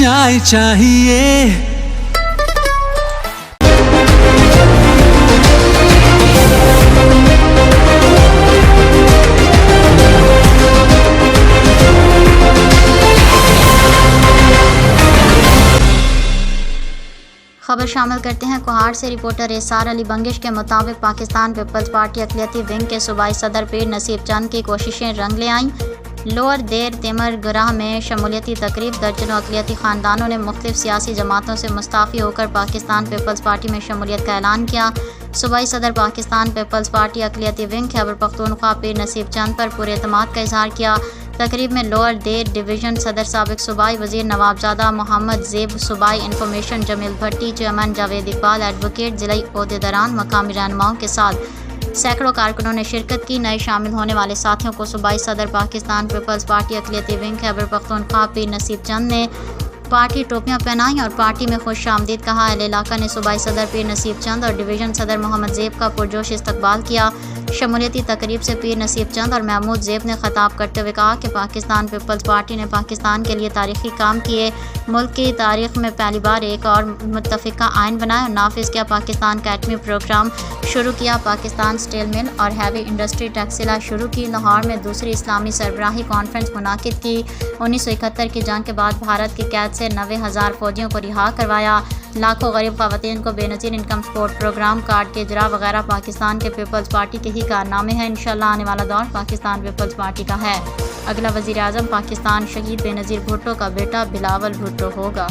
चाय चाहिए। खबर शामिल करते हैं कोहाड़ से। रिपोर्टर एसार अली बंगिश के मुताबिक पाकिस्तान पीपल्स पार्टी अक़लियती विंग के सूबाई सदर पीर नसीब चंद की कोशिशें रंग ले आईं। लोअर देर तिमर गराह में शमूलियती तकरीब। दर्जनों अक़लियती ख़ानदानों ने मुख्तलिफ सियासी जमातों से मुस्ताफ़ी होकर पाकिस्तान पीपल्स पार्टी में शमूलियत का ऐलान किया। सूबाई सदर पाकिस्तान पीपल्स पार्टी अक़लियती विंग खैबर पख्तूनख्वा पीर नसीब चंद पर पूरे एतमाद का इजहार किया। तकरीब में लोअर देर डिवीज़न सदर साबिक़ सूबाई वज़ीर नवाबज़ादा मोहम्मद ज़ेब, सूबाई इंफॉर्मेशन जमील भट्टी, चेयरमैन जावेद इकबाल, एडवोकेट, ज़िलाई ओहदेदारान, मकामी रहनुमाओं के साथ सैकड़ों कारकुनों ने शिरकत की। नए शामिल होने वाले साथियों को सूबाई सदर पाकिस्तान पीपल्स पार्टी अक़लियती विंग खैबर पख्तूनख्वा पीर नसीब चंद ने पार्टी टोपियां पहनाई और पार्टी में खुश आमदीद कहा। अहले इलाका ने सूबाई सदर पीर नसीब चंद और डिवीज़न सदर मोहम्मद ज़ेब का पुरजोश इस्तकबाल किया। शमूलियती तकरीब से पीर नसीब चंद और महमूद ज़ेब ने ख़िताब करते हुए कहा कि पाकिस्तान पीपल्स पार्टी ने पाकिस्तान के लिए तारीख़ी काम किए। मुल्क की तारीख़ में पहली बार एक और मुत्तफ़िका आइन बनाया और नाफिज किया। पाकिस्तान का एटमी प्रोग्राम शुरू किया। पाकिस्तान स्टील मिल और हैवी इंडस्ट्री टैक्सिला शुरू की। लाहौर में दूसरी इस्लामी सरबराही कॉन्फ्रेंस मुनाकिद की। 1971 की जंग के बाद भारत की कैद से 90,000 फ़ौजियों को रिहा करवाया। लाखों गरीब ख़वातीन को Benazir income support program, card के इजरा वगैरह पाकिस्तान के पीपल्स पार्टी के ही कारनामे हैं। इंशाअल्लाह आने वाला दौर पाकिस्तान पीपल्स पार्टी का है। अगला वज़ीर आज़म पाकिस्तान शहीद बेनज़ीर भुट्टो का बेटा बिलावल भुट्टो होगा।